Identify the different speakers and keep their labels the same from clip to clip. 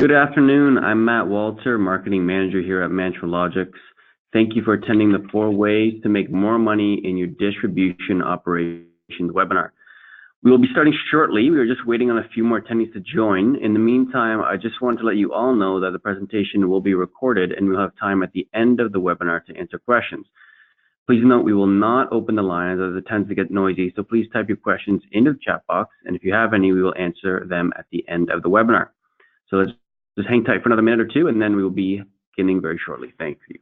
Speaker 1: Good afternoon. I'm Matt Walter, Marketing Manager here at Mantralogix. Thank you for attending the 4 Ways to Make More Money in Your Distribution Operations webinar. We will be starting shortly. We are just waiting on a few more attendees to join. In the meantime, I just want to let you all know that the presentation will be recorded and we'll have time at the end of the webinar to answer questions. Please note we will not open the lines as it tends to get noisy, so please type your questions into the chat box, and if you have any, we will answer them at the end of the webinar. So let's just hang tight for another minute or two, and then we will be beginning very shortly. Thank you.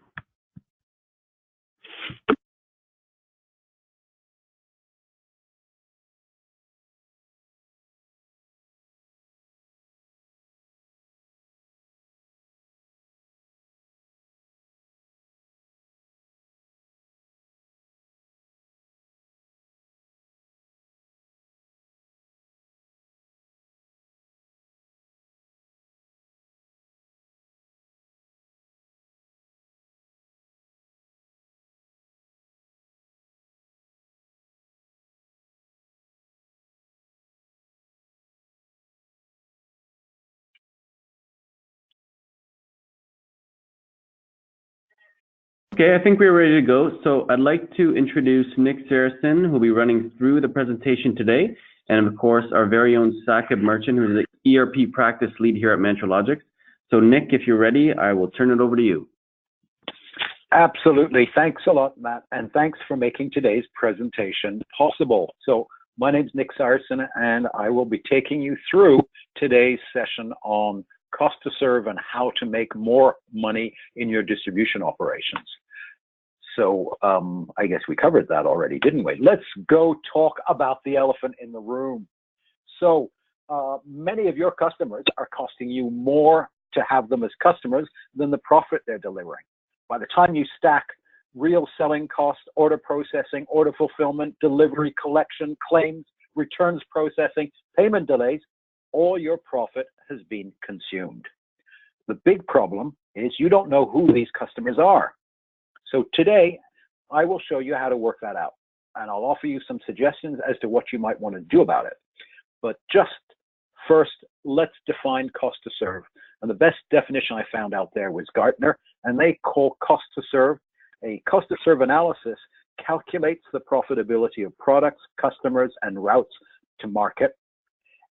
Speaker 1: Okay, I think we're ready to go. So I'd like to introduce Nick Saracen, who will be running through the presentation today, and of course, our very own Sakib Merchant, who is the ERP practice lead here at Mantralogix. So Nick, if you're ready, I will turn it over to you.
Speaker 2: Absolutely. Thanks a lot, Matt, and thanks for making today's presentation possible. So my name's Nick Saracen, and I will be taking you through today's session on cost to serve and how to make more money in your distribution operations. So I guess we covered that already, didn't we? Let's go talk about the elephant in the room. So many of your customers are costing you more to have them as customers than the profit they're delivering. By the time you stack real selling costs, order processing, order fulfillment, delivery, collection, claims, returns processing, payment delays, all your profit has been consumed. The big problem is you don't know who these customers are. So today, I will show you how to work that out, and I'll offer you some suggestions as to what you might want to do about it. But just first, let's define cost to serve. And the best definition I found out there was Gartner, and they call cost to serve. A cost to serve analysis calculates the profitability of products, customers, and routes to market,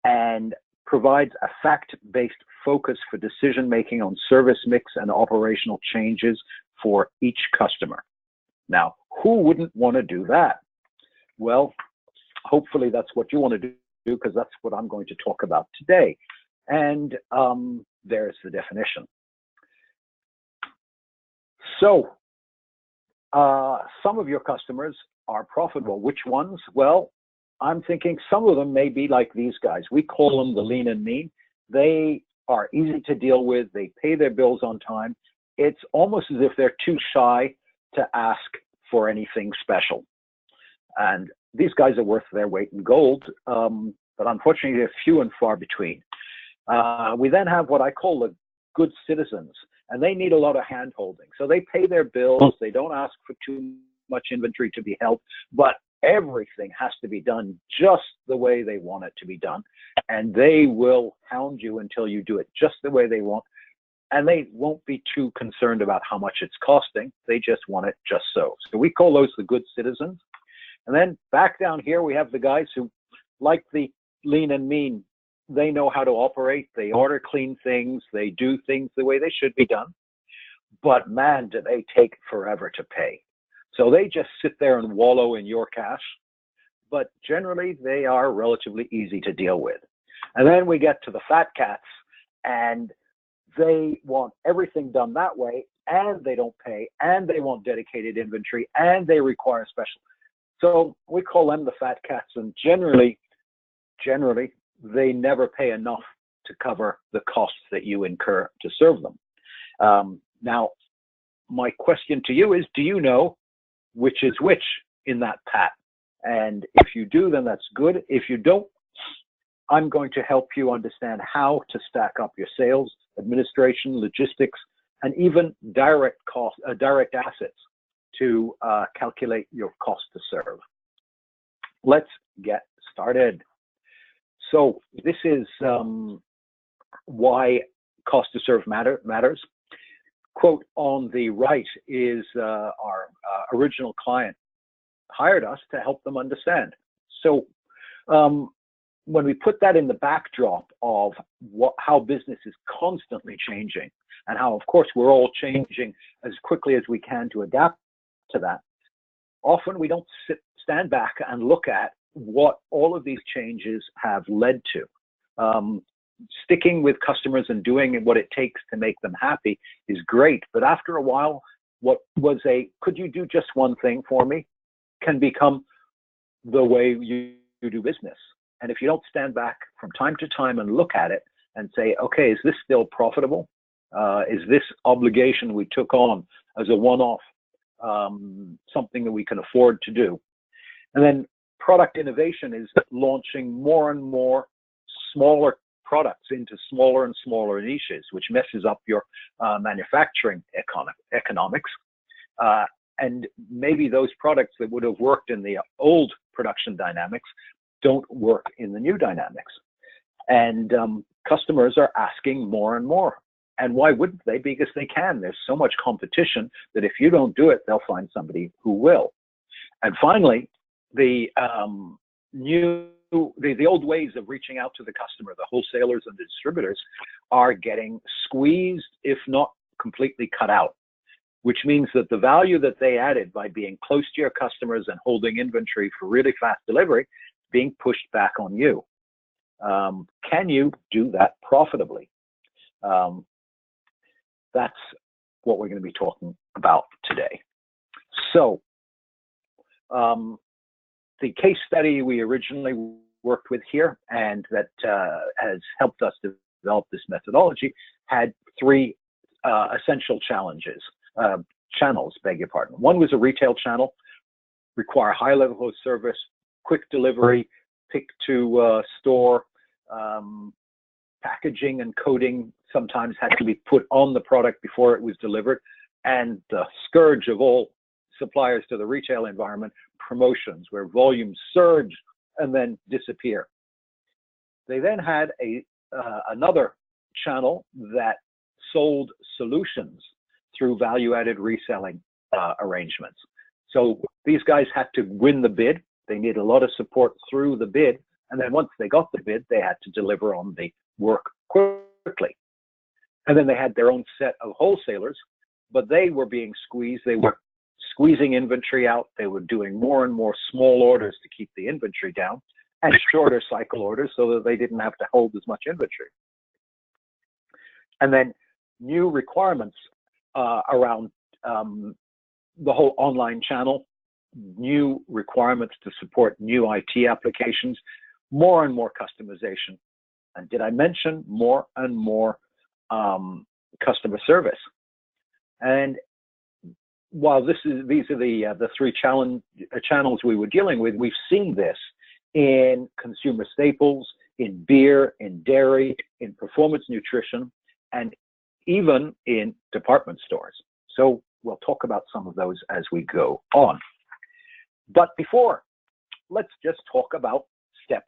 Speaker 2: and provides a fact-based focus for decision-making on service mix and operational changes for each customer. Now, who wouldn't want to do that? Well, hopefully that's what you want to do, because that's what I'm going to talk about today. And there's the definition. So, some of your customers are profitable. Which ones? Well, I'm thinking some of them may be like these guys. We call them the lean and mean. They are easy to deal with. They pay their bills on time. It's almost as if they're too shy to ask for anything special. And these guys are worth their weight in gold, but unfortunately they're few and far between. We then have what I call the good citizens, and they need a lot of hand-holding. So they pay their bills. They don't ask for too much inventory to be held, but everything has to be done just the way they want it to be done. And they will hound you until you do it just the way they want. And they won't be too concerned about how much it's costing. They just want it just so. So we call those the good citizens. And then back down here, we have the guys who, like the lean and mean, they know how to operate. They order clean things. They do things the way they should be done. But man, do they take forever to pay. So they just sit there and wallow in your cash, but generally they are relatively easy to deal with. And then we get to the fat cats, and they want everything done that way, and they don't pay, and they want dedicated inventory, and they require special. So we call them the fat cats, and generally, they never pay enough to cover the costs that you incur to serve them. Now, my question to you is, do you know which is which in that pat? And if you do, then that's good. If you don't, I'm going to help you understand how to stack up your sales, administration, logistics, and even direct assets to calculate your cost to serve. Let's get started. So this is why cost to serve matters. Quote on the right is our original client hired us to help them understand. So when we put that in the backdrop of how business is constantly changing, and how, of course, we're all changing as quickly as we can to adapt to that, often we don't stand back and look at what all of these changes have led to. Sticking with customers and doing what it takes to make them happy is great, but after a while, what was could you do just one thing for me, can become the way you do business. And if you don't stand back from time to time and look at it and say, okay, is this still profitable? Is this obligation we took on as a one-off something that we can afford to do? And then product innovation is launching more and more smaller products into smaller and smaller niches, which messes up your manufacturing economics. And maybe those products that would have worked in the old production dynamics don't work in the new dynamics. And customers are asking more and more. And why wouldn't they? Because they can. There's so much competition that if you don't do it, they'll find somebody who will. And finally, the old ways of reaching out to the customer, the wholesalers and the distributors, are getting squeezed, if not completely cut out, which means that the value that they added by being close to your customers and holding inventory for really fast delivery, being pushed back on you. Can you do that profitably? That's what we're going to be talking about today. So the case study we originally worked with here, and that has helped us develop this methodology, had three essential channels, beg your pardon. One was a retail channel, require high level of service, quick delivery, pick to store, packaging and coding sometimes had to be put on the product before it was delivered, and the scourge of all suppliers to the retail environment, promotions, where volumes surge and then disappear. They then had another channel that sold solutions through value-added reselling arrangements. So these guys had to win the bid. They needed a lot of support through the bid. And then once they got the bid, they had to deliver on the work quickly. And then they had their own set of wholesalers, but they were being squeezed. They were squeezing inventory out. They were doing more and more small orders to keep the inventory down, and shorter cycle orders so that they didn't have to hold as much inventory. And then new requirements around the whole online channel, new requirements to support new IT applications, more and more customization. And did I mention more and more customer service? And while these are the three channels we were dealing with, we've seen this in consumer staples, in beer, in dairy, in performance nutrition, and even in department stores. So we'll talk about some of those as we go on. But before, let's just talk about step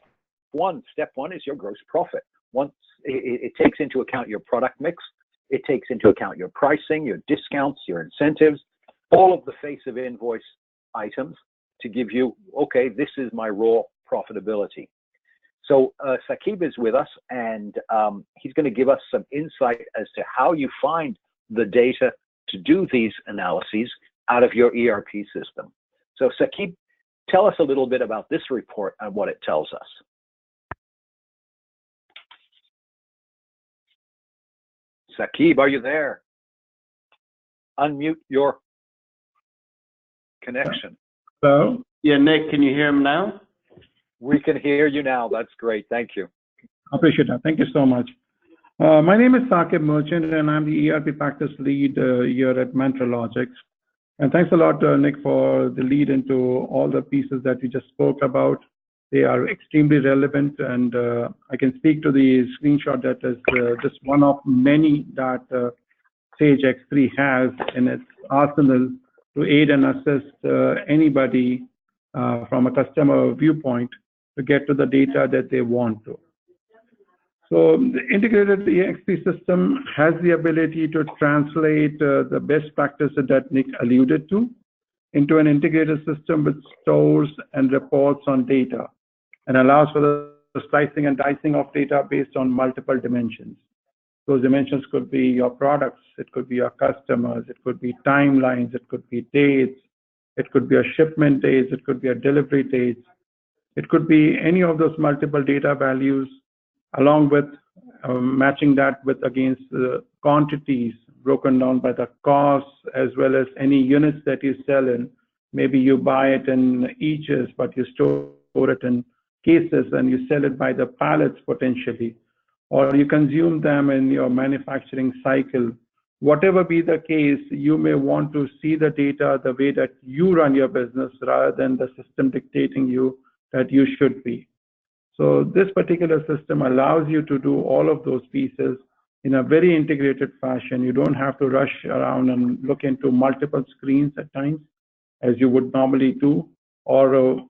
Speaker 2: one. Step one is your gross profit. Once it takes into account your product mix, it takes into account your pricing, your discounts, your incentives, all of the face of invoice items to give you, okay, this is my raw profitability. So Saqib is with us, and he's going to give us some insight as to how you find the data to do these analyses out of your ERP system. So Saqib, tell us a little bit about this report and what it tells us. Saqib, are you there? Unmute your connection.
Speaker 3: Hello?
Speaker 1: Yeah, Nick, can you hear him now?
Speaker 2: We can hear you now. That's great. Thank you.
Speaker 3: I appreciate that. Thank you so much. My name is Saqib Merchant, and I'm the ERP practice lead here at Mantralogix. And thanks a lot, Nick, for the lead into all the pieces that you just spoke about. They are extremely relevant, and I can speak to the screenshot that is just one of many that Sage X3 has in its arsenal to aid and assist anybody from a customer viewpoint to get to the data that they want to. So the integrated EXP system has the ability to translate the best practices that Nick alluded to into an integrated system which stores and reports on data and allows for the slicing and dicing of data based on multiple dimensions. Those dimensions could be your products, it could be your customers, it could be timelines, it could be dates, it could be a shipment dates, it could be a delivery dates, it could be any of those multiple data values, along with matching that with against the quantities broken down by the costs, as well as any units that you sell in. Maybe you buy it in eaches, but you store it in cases and you sell it by the pallets potentially, or you consume them in your manufacturing cycle. Whatever be the case, you may want to see the data the way that you run your business rather than the system dictating you that you should be. So this particular system allows you to do all of those pieces in a very integrated fashion. You don't have to rush around and look into multiple screens at times, as you would normally do, or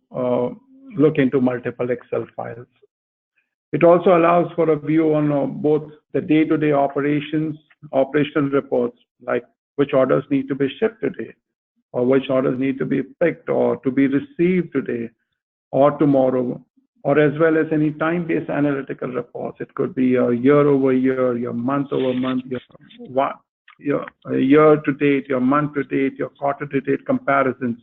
Speaker 3: look into multiple Excel files. It also allows for a view on both the day-to-day operations, operational reports, like which orders need to be shipped today, or which orders need to be picked or to be received today or tomorrow, or as well as any time-based analytical reports. It could be your year-over-year, your month-over-month, your year-to-date, your month-to-date, your quarter-to-date comparisons,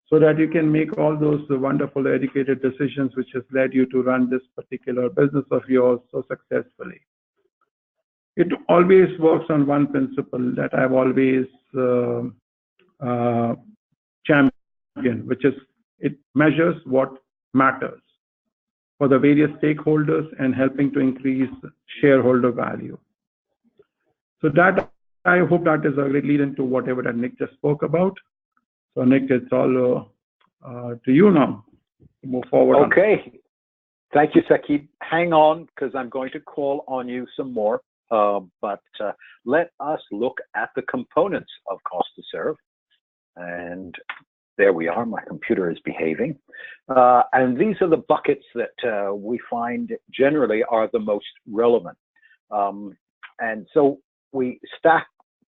Speaker 3: so that you can make all those wonderful educated decisions which has led you to run this particular business of yours so successfully. It always works on one principle that I've always championed, which is it measures what matters for the various stakeholders and helping to increase shareholder value. So that, I hope that is a great lead into whatever that Nick just spoke about. So Nick, it's all to you now to move forward.
Speaker 2: Okay. Thank you, Saqib. Hang on, because I'm going to call on you some more. But let us look at the components of cost to serve. And there we are. My computer is behaving. And these are the buckets that we find generally are the most relevant. And so we stack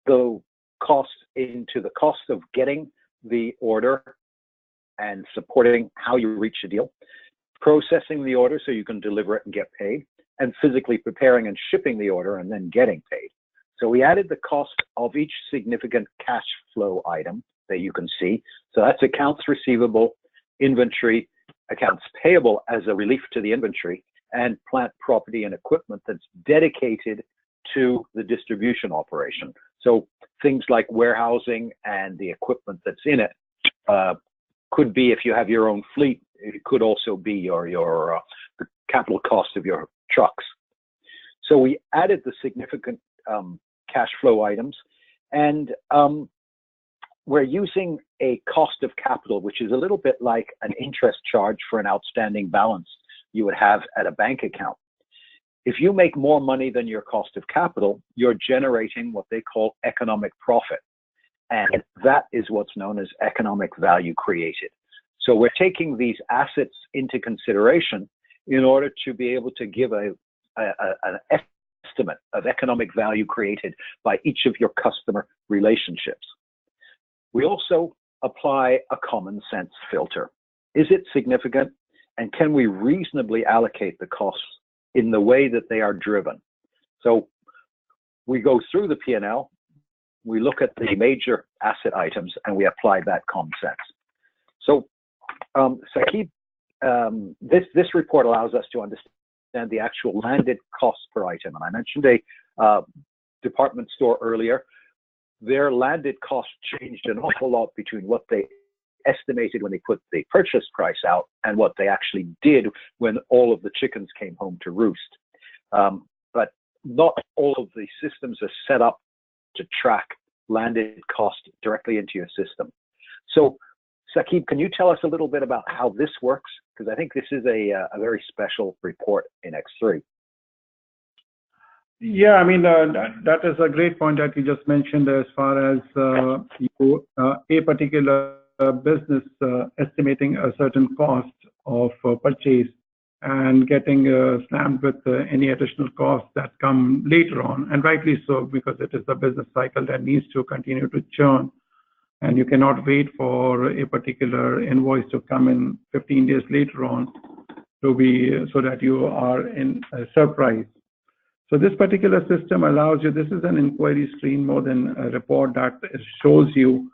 Speaker 2: the costs into the cost of getting the order and supporting how you reach a deal, processing the order so you can deliver it and get paid, and physically preparing and shipping the order and then getting paid. So we added the cost of each significant cash flow item that you can see. So that's accounts receivable, inventory, accounts payable as a relief to the inventory, and plant, property, and equipment that's dedicated to the distribution operation. So things like warehousing and the equipment that's in it could be, if you have your own fleet, it could also be your the capital cost of your trucks. So we added the significant cash flow items, and we're using a cost of capital, which is a little bit like an interest charge for an outstanding balance you would have at a bank account. If you make more money than your cost of capital, you're generating what they call economic profit. And that is what's known as economic value created. So we're taking these assets into consideration in order to be able to give an estimate of economic value created by each of your customer relationships. We also apply a common sense filter. Is it significant? And can we reasonably allocate the costs in the way that they are driven? So we go through the P&L, we look at the major asset items, and we apply that common sense. So Saqib, this report allows us to understand the actual landed cost per item. And I mentioned a department store earlier. Their landed cost changed an awful lot between what they estimated when they put the purchase price out and what they actually did when all of the chickens came home to roost. But not all of the systems are set up to track landed cost directly into your system. So Saqib, can you tell us a little bit about how this works? Because I think this is a very special report in X3.
Speaker 3: Yeah, I mean, that is a great point that you just mentioned as far as a particular business estimating a certain cost of purchase and getting slammed with any additional costs that come later on, and rightly so, because it is a business cycle that needs to continue to churn, and you cannot wait for a particular invoice to come in 15 days later on to be so that you are in a surprise. So this particular system allows you, this is an inquiry screen more than a report that shows you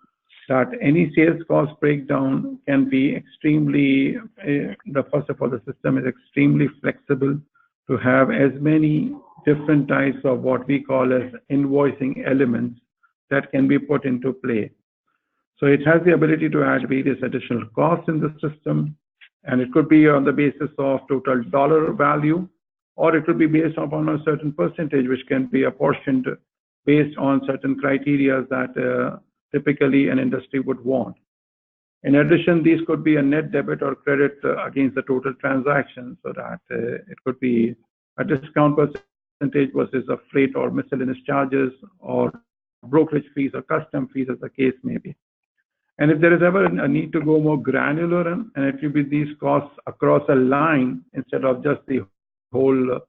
Speaker 3: that any sales cost breakdown can be extremely, first of all, the system is extremely flexible to have as many different types of what we call as invoicing elements that can be put into play. So it has the ability to add various additional costs in the system, and it could be on the basis of total dollar value, or it could be based upon a certain percentage, which can be apportioned based on certain criteria that typically an industry would want. In addition, these could be a net debit or credit against the total transaction, so that it could be a discount percentage versus a freight or miscellaneous charges or brokerage fees or custom fees, as the case may be. And if there is ever a need to go more granular and attribute these costs across a line instead of just the whole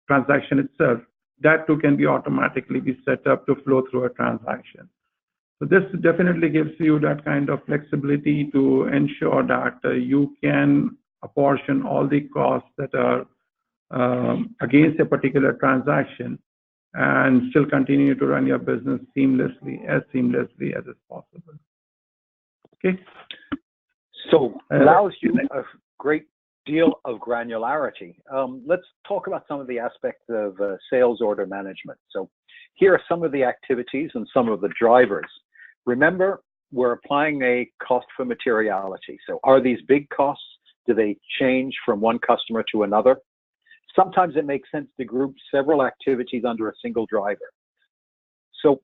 Speaker 3: transaction itself, that too can be automatically be set up to flow through a transaction. So this definitely gives you that kind of flexibility to ensure that you can apportion all the costs that are against a particular transaction and still continue to run your business seamlessly as is possible. Okay.
Speaker 2: So allows you a great deal of granularity. Let's talk about some of the aspects of sales order management. So here are some of the activities and some of the drivers. Remember, we're applying a cost for materiality. So are these big costs? Do they change from one customer to another? Sometimes it makes sense to group several activities under a single driver. So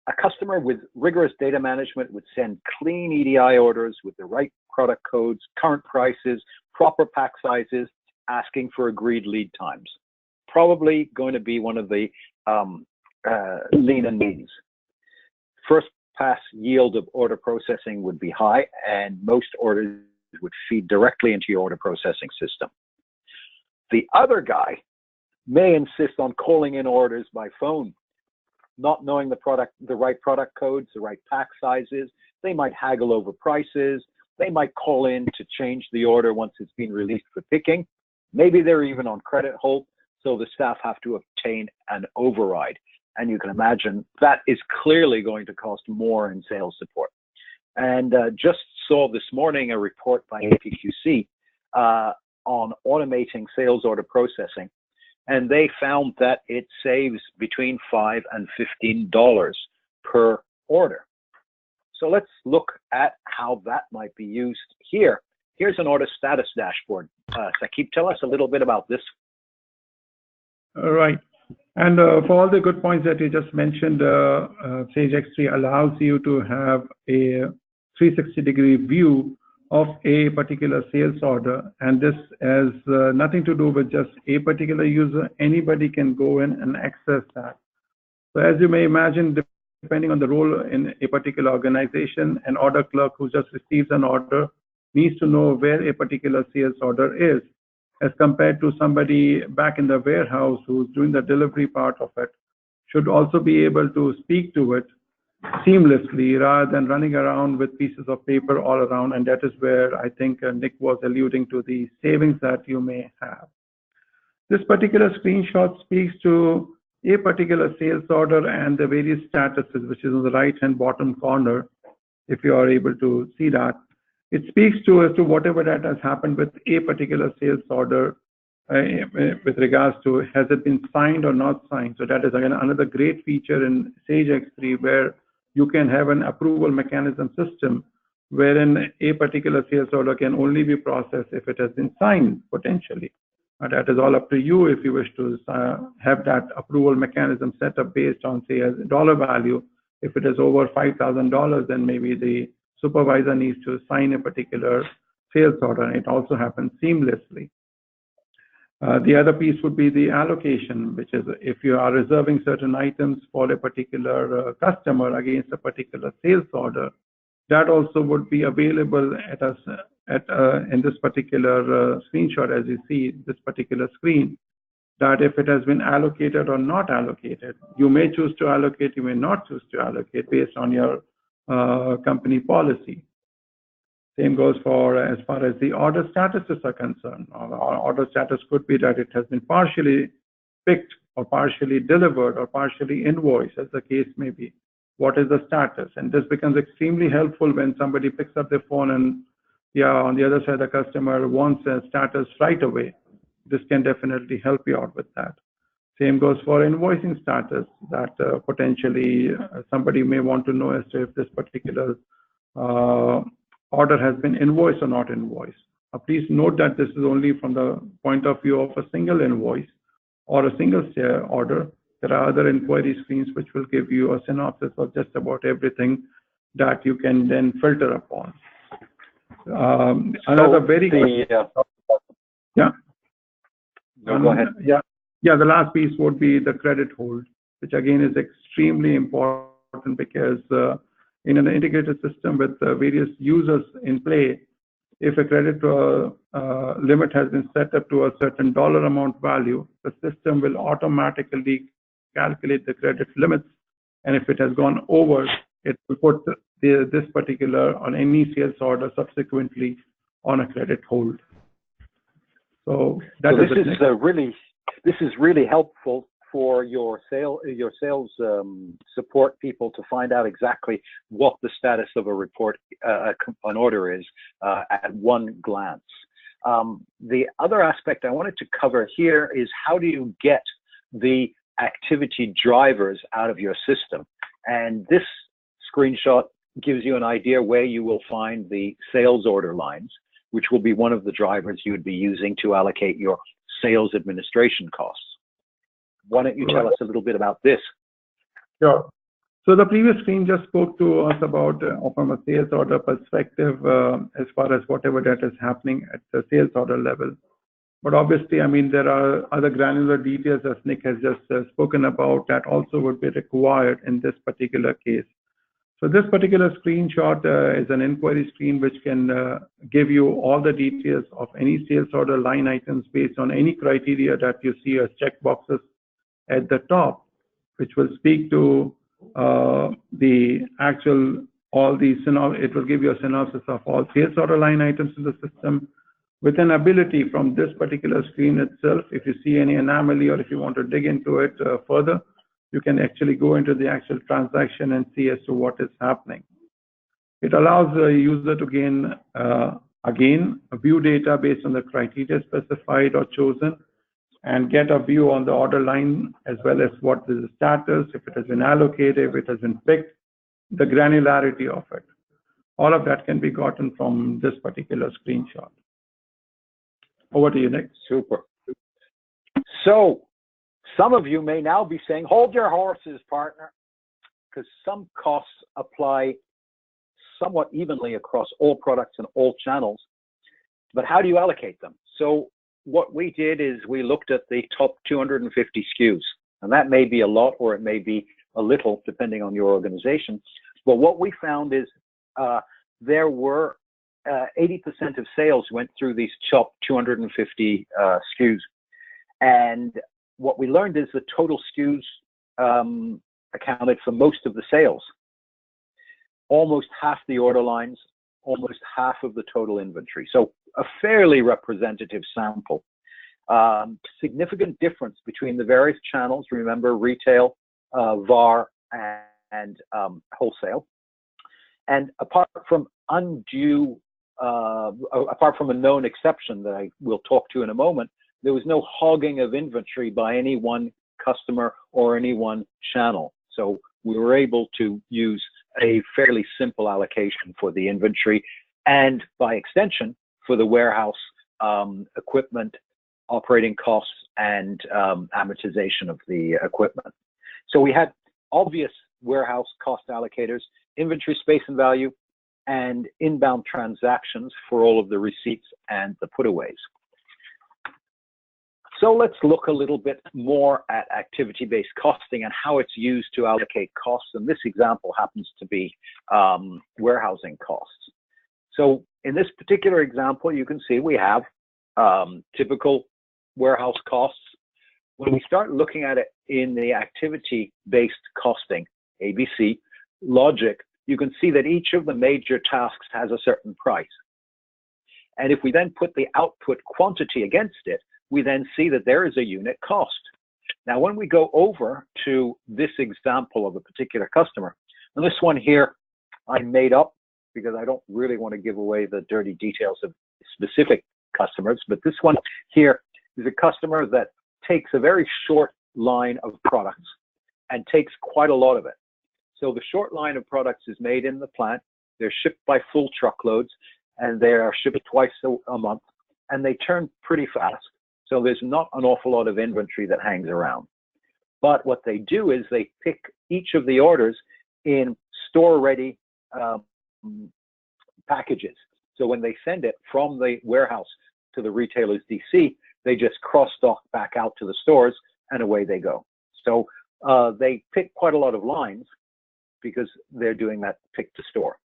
Speaker 2: a customer with rigorous data management would send clean EDI orders with the right product codes, current prices, proper pack sizes, asking for agreed lead times. Probably going to be one of the lean and means. First pass yield of order processing would be high, and most orders would feed directly into your order processing system. The other guy may insist on calling in orders by phone, not knowing the right product codes, the right pack sizes. They might haggle over prices. They might call in to change the order once it's been released for picking. Maybe they're even on credit hold, so the staff have to obtain an override. And you can imagine that is clearly going to cost more in sales support. And just saw this morning a report by APQC on automating sales order processing. And they found that it saves between $5 and $15 per order. So let's look at how that might be used here. Here's an order status dashboard. Saqib, tell us a little bit about this.
Speaker 3: All right. And for all the good points that you just mentioned, Sage X3 allows you to have a 360-degree view of a particular sales order, and this has nothing to do with just a particular user. Anybody can go in and access that. So as you may imagine, depending on the role in a particular organization, an order clerk who just receives an order needs to know where a particular sales order is, as compared to somebody back in the warehouse who's doing the delivery part of it, should also be able to speak to it seamlessly rather than running around with pieces of paper all around. And that is where I think Nick was alluding to the savings that you may have. This particular screenshot speaks to a particular sales order and the various statuses, which is on the right-hand bottom corner, if you are able to see that. It speaks to as to whatever that has happened with a particular sales order with regards to has it been signed or not signed. So that is again another great feature in Sage X3 where you can have an approval mechanism system wherein a particular sales order can only be processed if it has been signed potentially. That is all up to you if you wish to have that approval mechanism set up based on, say, a dollar value. If it is over $5,000, then maybe the supervisor needs to sign a particular sales order, and it also happens seamlessly. The other piece would be the allocation, which is if you are reserving certain items for a particular customer against a particular sales order, that also would be available in this particular screenshot, as you see this particular screen, that if it has been allocated or not allocated. You may choose to allocate, you may not choose to allocate based on your company policy. Same goes for as far as the order statuses are concerned. Order status could be that it has been partially picked or partially delivered or partially invoiced, as the case may be. What is the status? And this becomes extremely helpful when somebody picks up their phone and, yeah, on the other side, the customer wants a status right away. This can definitely help you out with that. Same goes for invoicing status, that potentially somebody may want to know as to if this particular order has been invoiced or not invoiced. Please note that this is only from the point of view of a single invoice or a single order. There are other inquiry screens which will give you a synopsis of just about everything that you can then filter upon. Another very good, yeah.
Speaker 2: No, go ahead.
Speaker 3: Yeah, the last piece would be the credit hold, which again is extremely important because in an integrated system with various users in play, if a credit limit has been set up to a certain dollar amount value, the system will automatically calculate the credit limits, and if it has gone over, it will put this particular on any sales order subsequently on a credit hold. So
Speaker 2: this is really helpful for your sales support people to find out exactly what the status of a report, an order is at one glance. The other aspect I wanted to cover here is how do you get the activity drivers out of your system? And this screenshot gives you an idea where you will find the sales order lines, which will be one of the drivers you would be using to allocate your sales administration costs. Why don't you tell us a little bit about this?
Speaker 3: Sure. So the previous screen just spoke to us about from a sales order perspective as far as whatever that is happening at the sales order level. But obviously, I mean, there are other granular details, as Nick has just spoken about, that also would be required in this particular case. So this particular screenshot is an inquiry screen which can give you all the details of any sales order line items based on any criteria that you see as checkboxes at the top, which will speak to the actual, it will give you a synopsis of all sales order line items in the system, with an ability from this particular screen itself, if you see any anomaly or if you want to dig into it further, you can actually go into the actual transaction and see as to what is happening. It allows the user to gain, again, a view data based on the criteria specified or chosen, and get a view on the order line as well as what is the status, if it has been allocated, if it has been picked, the granularity of it. All of that can be gotten from this particular screenshot. Over to you, Nick.
Speaker 2: Super. So some of you may now be saying, hold your horses, partner, because some costs apply somewhat evenly across all products and all channels. But how do you allocate them? So what we did is we looked at the top 250 SKUs, and that may be a lot or it may be a little, depending on your organization. But what we found is there were 80% of sales went through these top 250 SKUs. And what we learned is the total SKUs accounted for most of the sales, almost half the order lines, almost half of the total inventory. So a fairly representative sample. Significant difference between the various channels. Remember, retail, VAR, and wholesale. And apart from apart from a known exception that I will talk to in a moment, there was no hogging of inventory by any one customer or any one channel. So we were able to use a fairly simple allocation for the inventory and by extension for the warehouse equipment, operating costs, and amortization of the equipment. So we had obvious warehouse cost allocators, inventory space and value, and inbound transactions for all of the receipts and the putaways. So let's look a little bit more at activity-based costing and how it's used to allocate costs. And this example happens to be warehousing costs. So in this particular example, you can see we have typical warehouse costs. When we start looking at it in the activity-based costing, ABC, logic, you can see that each of the major tasks has a certain price. And if we then put the output quantity against it, we then see that there is a unit cost. Now, when we go over to this example of a particular customer, and this one here I made up because I don't really want to give away the dirty details of specific customers, but this one here is a customer that takes a very short line of products and takes quite a lot of it. So the short line of products is made in the plant, they're shipped by full truckloads, and they are shipped twice a month, and they turn pretty fast. So there's not an awful lot of inventory that hangs around. But what they do is they pick each of the orders in store-ready packages. So when they send it from the warehouse to the retailer's DC, they just cross-dock back out to the stores, and away they go. So they pick quite a lot of lines because they're doing that pick to store.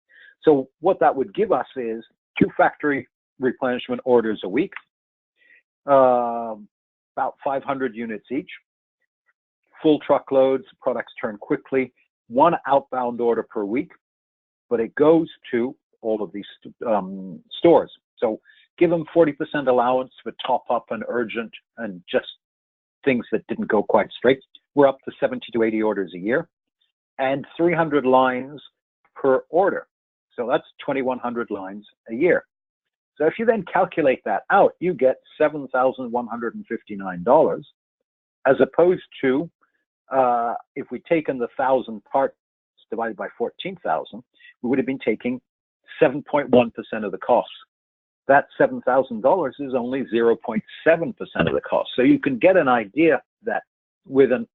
Speaker 2: So what that would give us is 2 factory replenishment orders a week, about 500 units each, full truckloads, products turn quickly, 1 outbound order per week, but it goes to all of these stores. So give them 40% allowance for top up and urgent and just things that didn't go quite straight. We're up to 70 to 80 orders a year and 300 lines per order. So that's 2,100 lines a year. So if you then calculate that out, you get $7,159, as opposed to if we'd taken the 1,000 parts divided by 14,000, we would have been taking 7.1% of the costs. That $7,000 is only 0.7% of the cost. So you can get an idea that with a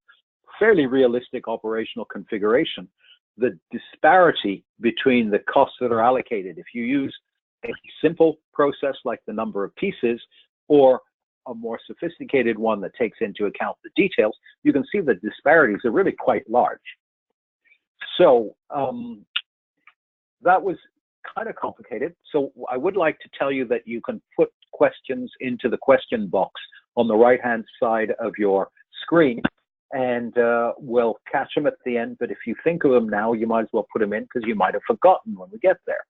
Speaker 2: fairly realistic operational configuration, the disparity between the costs that are allocated, if you use a simple process like the number of pieces or a more sophisticated one that takes into account the details, you can see the disparities are really quite large. So that was kind of complicated. So I would like to tell you that you can put questions into the question box on the right-hand side of your screen, and we'll catch them at the end. But if you think of them now, you might as well put them in because you might have forgotten when we get there.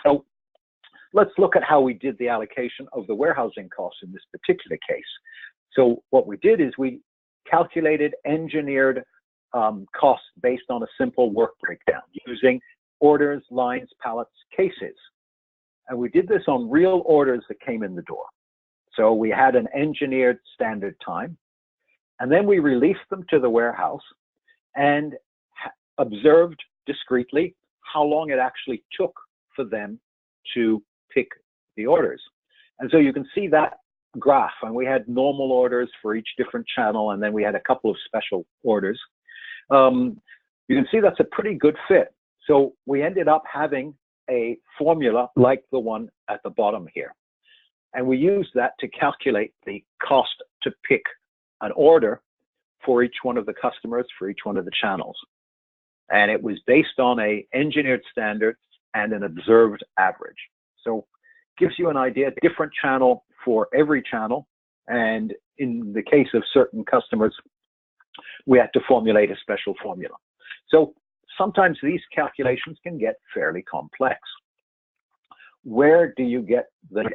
Speaker 2: So let's look at how we did the allocation of the warehousing costs in this particular case. So what we did is we calculated engineered costs based on a simple work breakdown using orders, lines, pallets, cases. And we did this on real orders that came in the door. So we had an engineered standard time, and then we released them to the warehouse and observed discreetly how long it actually took for them to pick the orders. And so you can see that graph, and we had normal orders for each different channel, and then we had a couple of special orders. You can see that's a pretty good fit. So we ended up having a formula like the one at the bottom here. And we used that to calculate the cost to pick an order for each one of the customers, for each one of the channels. And it was based on an engineered standard and an observed average. So gives you an idea, different channel for every channel. And in the case of certain customers, we had to formulate a special formula. So sometimes these calculations can get fairly complex. Where do you get the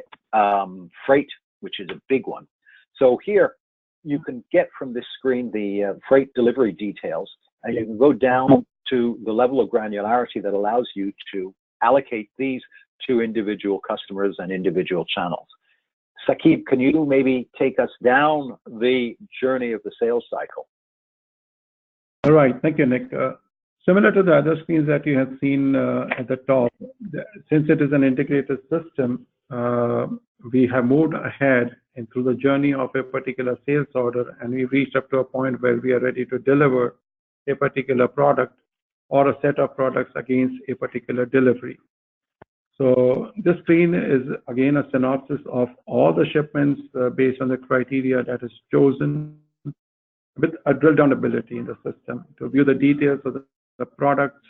Speaker 2: freight, which is a big one? So here you can get from this screen the freight delivery details, and you can go down to the level of granularity that allows you to allocate these to individual customers and individual channels. Saqib, can you maybe take us down the journey of the sales cycle?
Speaker 3: All right, thank you, Nick. Similar to the other screens that you have seen at the top, since it is an integrated system, we have moved ahead and through the journey of a particular sales order, and we've reached up to a point where we are ready to deliver a particular product or a set of products against a particular delivery. So this screen is again a synopsis of all the shipments based on the criteria that is chosen, with a drill down ability in the system to view the details of the products,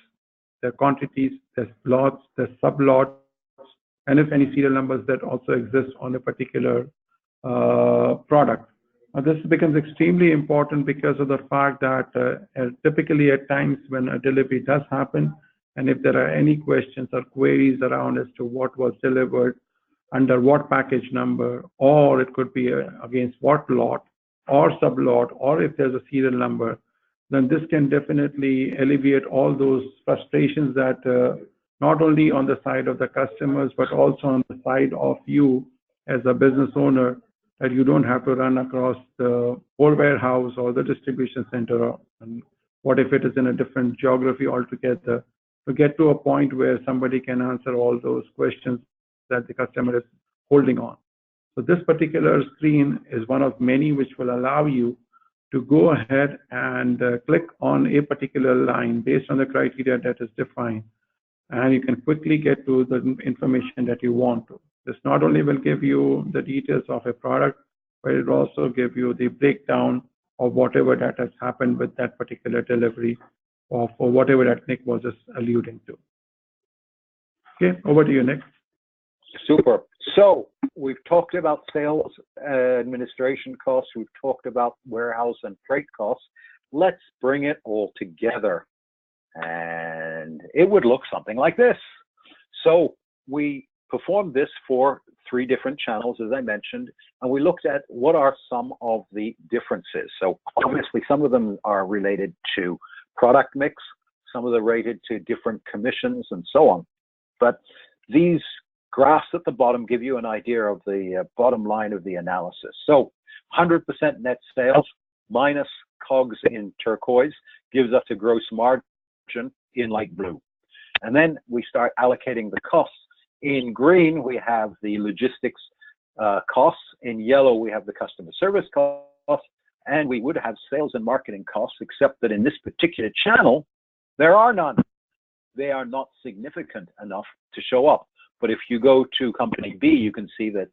Speaker 3: their quantities, their lots, their sublots, and if any serial numbers that also exist on a particular product. This becomes extremely important because of the fact that typically at times when a delivery does happen, and if there are any questions or queries around as to what was delivered, under what package number, or it could be against what lot, or sublot, or if there's a serial number, then this can definitely alleviate all those frustrations that not only on the side of the customers, but also on the side of you as a business owner, that you don't have to run across the whole warehouse or the distribution center. And what if it is in a different geography altogether, to get to a point where somebody can answer all those questions that the customer is holding on. So this particular screen is one of many which will allow you to go ahead and click on a particular line based on the criteria that is defined, and you can quickly get to the information that you want to. This not only will give you the details of a product, but it will also give you the breakdown of whatever that has happened with that particular delivery, or for whatever that Nick was just alluding to. Okay, over to you, Nick.
Speaker 2: Super. So we've talked about sales administration costs. We've talked about warehouse and freight costs. Let's bring it all together. And it would look something like this. So we performed this for 3 different channels, as I mentioned, and we looked at what are some of the differences. So obviously some of them are related to product mix, some of them related to different commissions and so on. But these graphs at the bottom give you an idea of the bottom line of the analysis. So 100% net sales minus COGS in turquoise gives us a gross margin in light blue. And then we start allocating the costs. In green, we have the logistics costs. In yellow, we have the customer service costs. And we would have sales and marketing costs, except that in this particular channel, there are none. They are not significant enough to show up. But if you go to company B, you can see that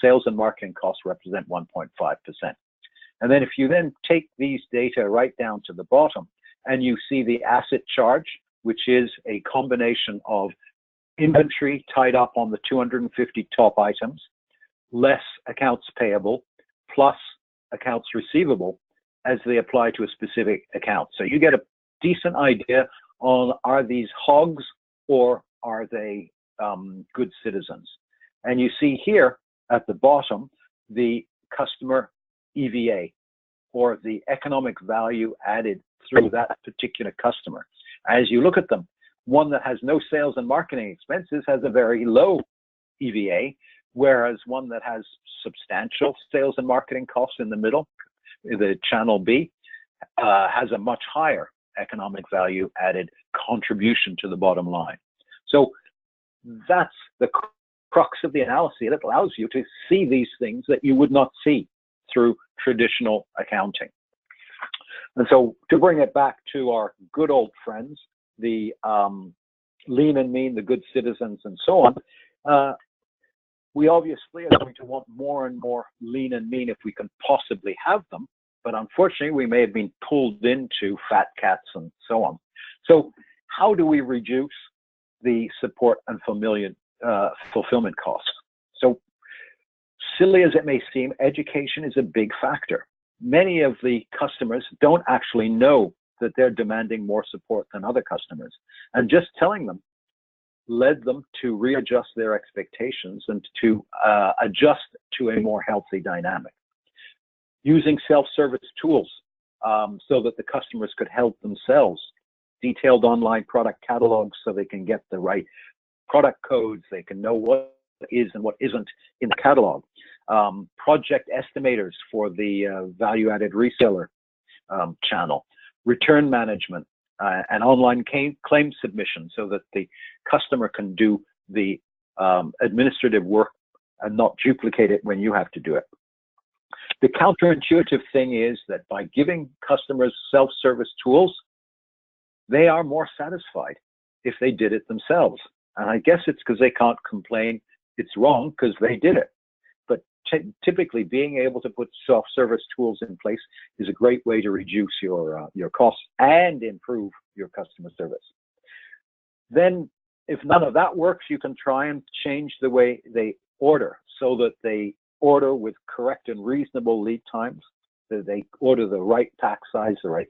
Speaker 2: sales and marketing costs represent 1.5%. And then if you then take these data right down to the bottom, and you see the asset charge, which is a combination of inventory tied up on the 250 top items, less accounts payable, plus accounts receivable as they apply to a specific account. So you get a decent idea on, are these hogs or are they good citizens? And you see here at the bottom, the customer EVA, or the economic value added through that particular customer. As you look at them, one that has no sales and marketing expenses has a very low EVA, whereas one that has substantial sales and marketing costs in the middle, the channel B, has a much higher economic value added contribution to the bottom line. So that's the crux of the analysis. It allows you to see these things that you would not see through traditional accounting. And so to bring it back to our good old friends, the lean and mean, the good citizens, and so on, we obviously are going to want more and more lean and mean if we can possibly have them. But unfortunately, we may have been pulled into fat cats and so on. So how do we reduce the support and fulfillment costs? So silly as it may seem, education is a big factor. Many of the customers don't actually know that they're demanding more support than other customers. And just telling them led them to readjust their expectations and to adjust to a more healthy dynamic. Using self-service tools so that the customers could help themselves. Detailed online product catalogs so they can get the right product codes, they can know what is and what isn't in the catalog. Project estimators for the value-added reseller channel. Return management and online claim submission so that the customer can do the administrative work and not duplicate it when you have to do it. The counterintuitive thing is that by giving customers self-service tools, they are more satisfied if they did it themselves. And I guess it's because they can't complain it's wrong because they did it. But typically, being able to put self-service tools in place is a great way to reduce your costs and improve your customer service. Then, if none of that works, you can try and change the way they order so that they order with correct and reasonable lead times, that they order the right pack size, the right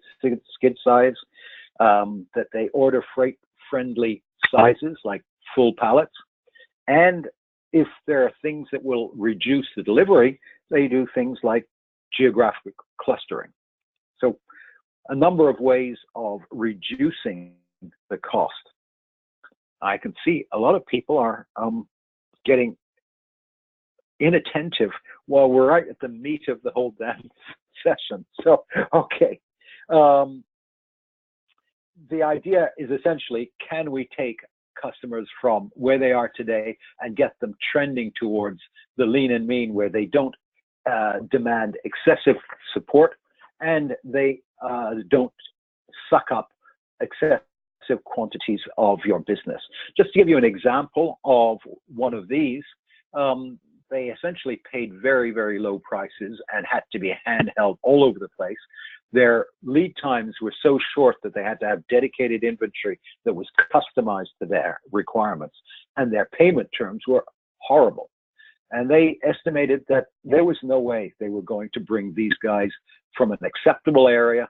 Speaker 2: skid size, that they order freight-friendly sizes like full pallets. And if there are things that will reduce the delivery, they do things like geographic clustering. So a number of ways of reducing the cost. I can see a lot of people are getting inattentive while we're right at the meat of the whole damn session. So, okay. The idea is essentially, can we take customers from where they are today and get them trending towards the lean and mean, where they don't demand excessive support and they don't suck up excessive quantities of your business. Just to give you an example of one of these, they essentially paid very, very low prices and had to be handheld all over the place. Their lead times were so short that they had to have dedicated inventory that was customized to their requirements, and their payment terms were horrible. And they estimated that there was no way they were going to bring these guys from an acceptable area,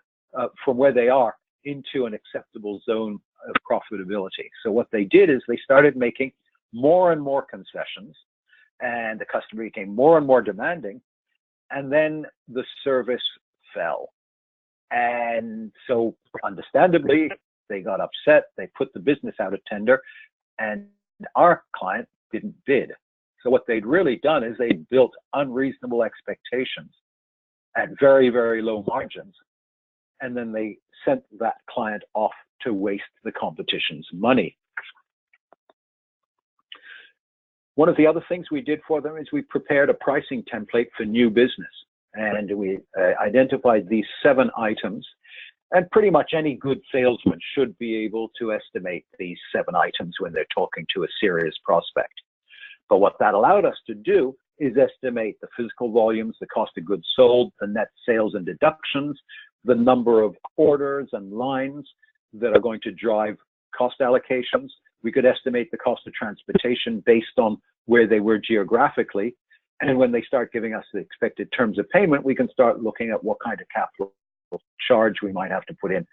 Speaker 2: from where they are, into an acceptable zone of profitability. So what they did is they started making more and more concessions, and the customer became more and more demanding, and then the service fell. And so understandably, they got upset, they put the business out of tender, and our client didn't bid. So what they'd really done is they built unreasonable expectations at very, very low margins, and then they sent that client off to waste the competition's money. One of the other things we did for them is we prepared a pricing template for new business, and we identified these 7 items, and pretty much any good salesman should be able to estimate these 7 items when they're talking to a serious prospect. But what that allowed us to do is estimate the physical volumes, the cost of goods sold, the net sales and deductions, the number of orders and lines that are going to drive cost allocations. We could estimate the cost of transportation based on where they were geographically. And when they start giving us the expected terms of payment, we can start looking at what kind of capital charge we might have to put in.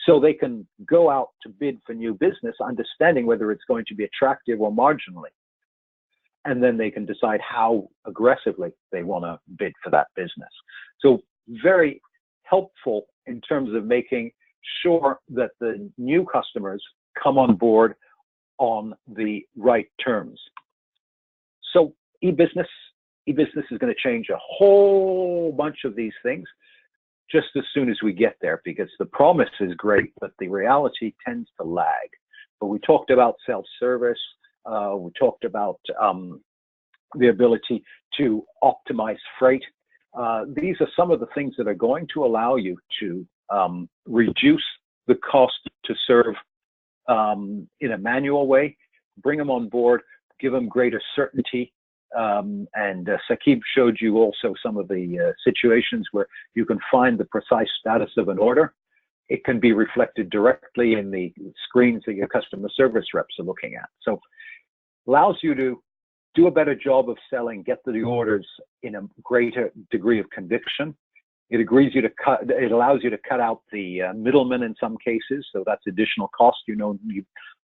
Speaker 2: So they can go out to bid for new business, understanding whether it's going to be attractive or marginally. And then they can decide how aggressively they want to bid for that business. So very helpful in terms of making sure that the new customers come on board on the right terms. So e-business is going to change a whole bunch of these things just as soon as we get there, because the promise is great, but the reality tends to lag. But we talked about self-service. We talked about the ability to optimize freight. These are some of the things that are going to allow you to reduce the cost to serve in a manual way, bring them on board, give them greater certainty. And Saqib showed you also some of the situations where you can find the precise status of an order. It can be reflected directly in the screens that your customer service reps are looking at. So allows you to do a better job of selling, get the orders in a greater degree of conviction. It allows you to cut out the middlemen in some cases, so that's additional cost you no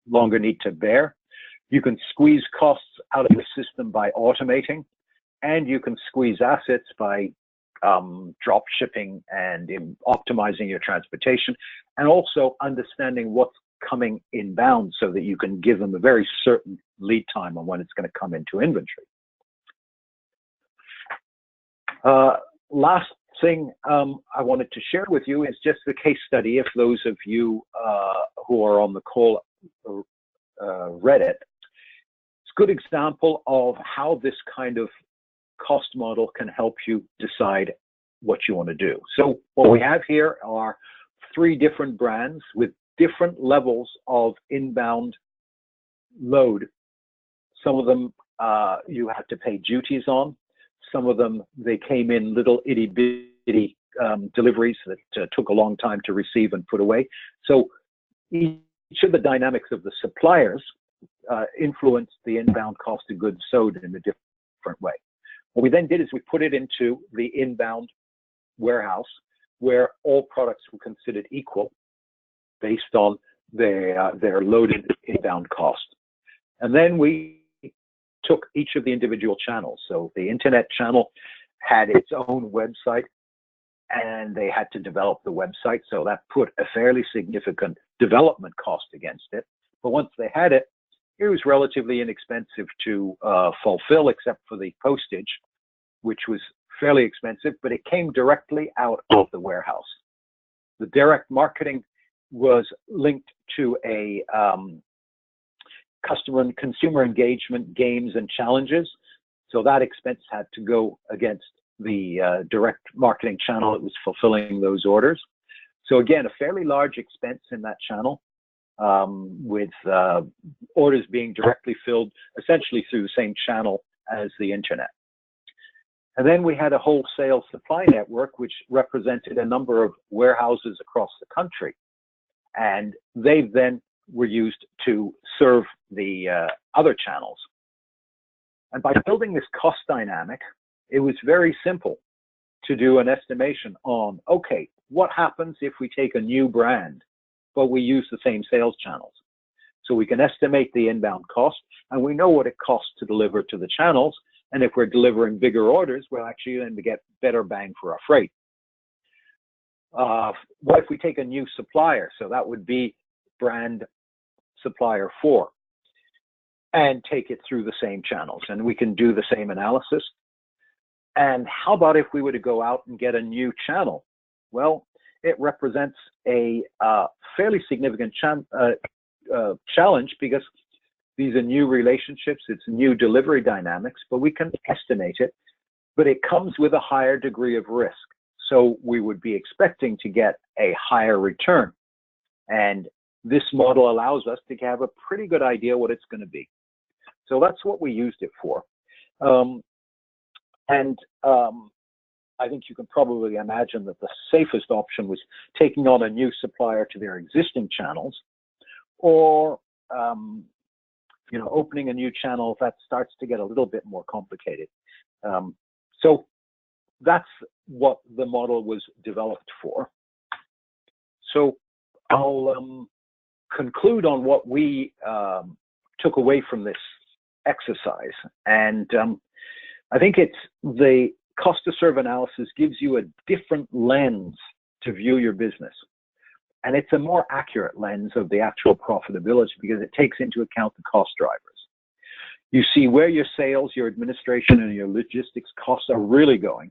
Speaker 2: longer need to bear. You can squeeze costs out of the system by automating, and you can squeeze assets by drop shipping and optimizing your transportation, and also understanding what's coming inbound so that you can give them a very certain lead time on when it's going to come into inventory. Last thing I wanted to share with you is just the case study. If those of you who are on the call read it, it's a good example of how this kind of cost model can help you decide what you want to do. So what we have here are 3 different brands with different levels of inbound load. Some of them you had to pay duties on. Some of them, they came in little itty bitty deliveries that took a long time to receive and put away. So each of the dynamics of the suppliers influenced the inbound cost of goods sold in a different way. What we then did is we put it into the inbound warehouse where all products were considered equal based on their loaded inbound cost. And then we took each of the individual channels. So the internet channel had its own website, and they had to develop the website. So that put a fairly significant development cost against it. But once they had it, it was relatively inexpensive to fulfill, except for the postage, which was fairly expensive, but it came directly out of the warehouse. The direct marketing was linked to a customer and consumer engagement games and challenges. So that expense had to go against the direct marketing channel that was fulfilling those orders. So again, a fairly large expense in that channel, with orders being directly filled essentially through the same channel as the internet. And then we had a wholesale supply network, which represented a number of warehouses across the country. And they then were used to serve the other channels. And by building this cost dynamic, it was very simple to do an estimation on, okay, what happens if we take a new brand, but we use the same sales channels? So we can estimate the inbound cost, and we know what it costs to deliver to the channels. And if we're delivering bigger orders, we'll actually then get better bang for our freight. What if we take a new supplier? So that would be brand supplier 4, and take it through the same channels, and we can do the same analysis. And how about if we were to go out and get a new channel? Well, it represents a fairly significant challenge, because these are new relationships, it's new delivery dynamics, but we can estimate it, but it comes with a higher degree of risk. So we would be expecting to get a higher return. And this model allows us to have a pretty good idea what it's going to be. So that's what we used it for. I think you can probably imagine that the safest option was taking on a new supplier to their existing channels, or opening a new channel that starts to get a little bit more complicated. So that's what the model was developed for. So I'll conclude on what we took away from this exercise. And I think it's the cost to serve analysis gives you a different lens to view your business. And it's a more accurate lens of the actual profitability, because it takes into account the cost drivers. You see where your sales, your administration, and your logistics costs are really going.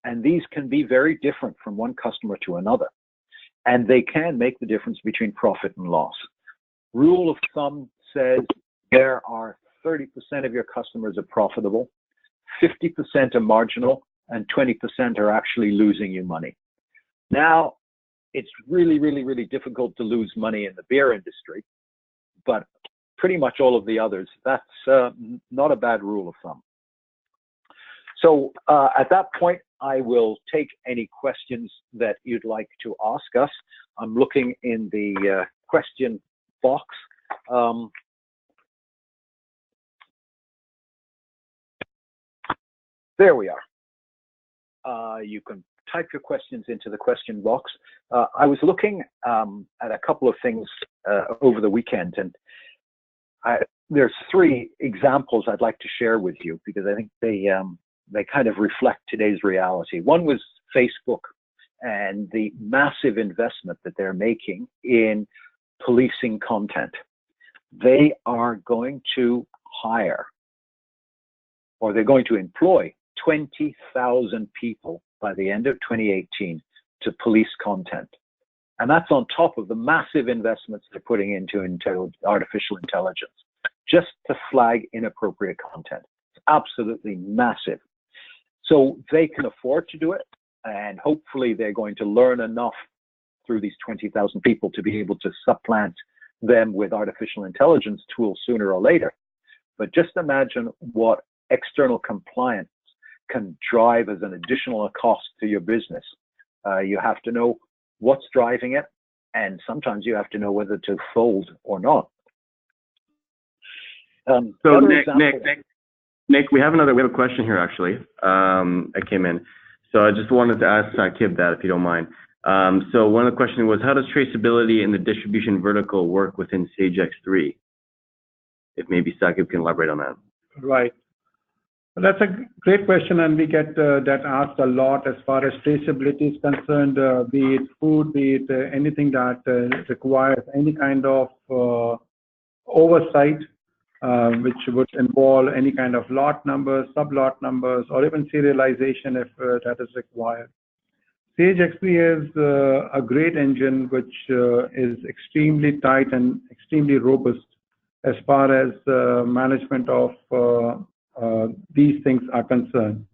Speaker 2: And these can be very different from one customer to another. And they can make the difference between profit and loss. Rule of thumb says there are 30% of your customers are profitable, 50% are marginal, and 20% are actually losing you money. Now, it's really, really, really difficult to lose money in the beer industry, but pretty much all of the others, that's not a bad rule of thumb. So at that point, I will take any questions that you'd like to ask us. I'm looking in the question box. There we are. You can type your questions into the question box. I was looking at a couple of things over the weekend, and there's 3 examples I'd like to share with you, because I think they kind of reflect today's reality. One was Facebook and the massive investment that they're making in policing content. They are going to hire, or they're going to employ 20,000 people by the end of 2018 to police content. And that's on top of the massive investments they're putting into artificial intelligence, just to flag inappropriate content. It's absolutely massive. So they can afford to do it, and hopefully they're going to learn enough through these 20,000 people to be able to supplant them with artificial intelligence tools sooner or later. But just imagine what external compliance can drive as an additional cost to your business. You have to know what's driving it, and sometimes you have to know whether to fold or not.
Speaker 1: So Nick, we have a question here actually. That came in. So I just wanted to ask Saqib that, if you don't mind. So one of the questions was, how does traceability in the distribution vertical work within Sage X3? If maybe Saqib can elaborate on that.
Speaker 3: Right. Well, that's a great question, and we get that asked a lot as far as traceability is concerned, be it food, be it anything that requires any kind of oversight, which would involve any kind of lot numbers, sub-lot numbers, or even serialization if that is required. Sage X3 is a great engine which is extremely tight and extremely robust as far as management of these things are concerned.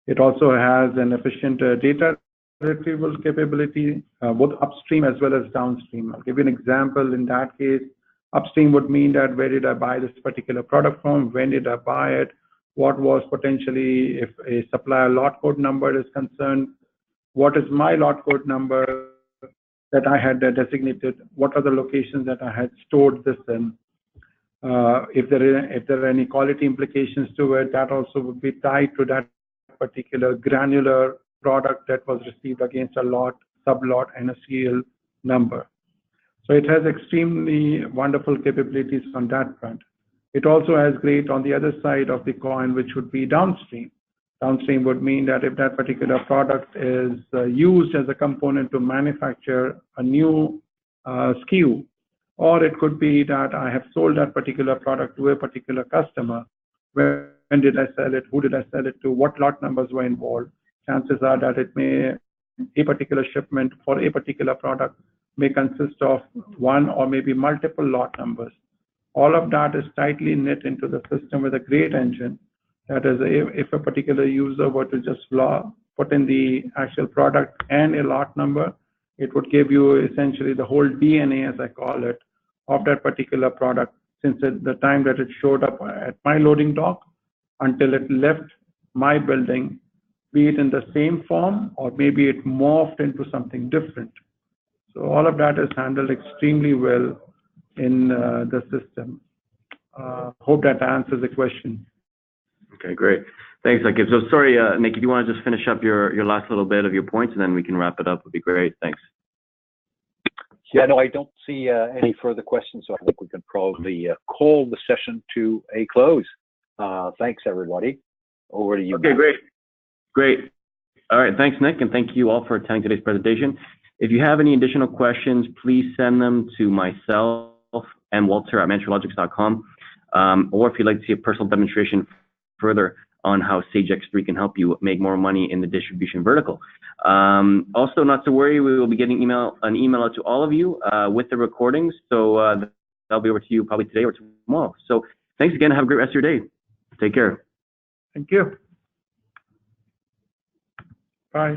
Speaker 3: It also has an efficient data retrieval capability, both upstream as well as downstream. I'll give you an example. In that case, upstream would mean that where did I buy this particular product from, when did I buy it, what was potentially, if a supplier lot code number is concerned, what is my lot code number that I had designated, what are the locations that I had stored this in. If there are any quality implications to it, that also would be tied to that particular granular product that was received against a lot, sub-lot, and a serial number. So it has extremely wonderful capabilities on that front. It also has great on the other side of the coin, which would be downstream. Downstream would mean that if that particular product is used as a component to manufacture a new SKU, or it could be that I have sold that particular product to a particular customer. When did I sell it? Who did I sell it to? What lot numbers were involved? Chances are that a particular shipment for a particular product may consist of one or maybe multiple lot numbers. All of that is tightly knit into the system with a great engine. That is, if a particular user were to just put in the actual product and a lot number, it would give you essentially the whole DNA, as I call it, of that particular product, since the time that it showed up at my loading dock until it left my building, be it in the same form or maybe it morphed into something different. So all of that is handled extremely well in the system. Hope that answers the question.
Speaker 1: Okay, great. Thanks, Saqib. So sorry, Nick, if you want to just finish up your last little bit of your points, and then we can wrap it up, would be great. Thanks.
Speaker 2: Yeah, no, I don't see any further questions, so I think we can probably call the session to a close. Thanks, everybody. Over to you.
Speaker 1: Okay, Matt. Great. All right, thanks, Nick, and thank you all for attending today's presentation. If you have any additional questions, please send them to myself and Walter at Mantralogix.com, or if you'd like to see a personal demonstration further on how Sage X3 can help you make more money in the distribution vertical. Also, not to worry, we will be getting an email out to all of you with the recordings, so that'll be over to you probably today or tomorrow. So thanks again. Have a great rest of your day. Take care.
Speaker 3: Thank you. Bye.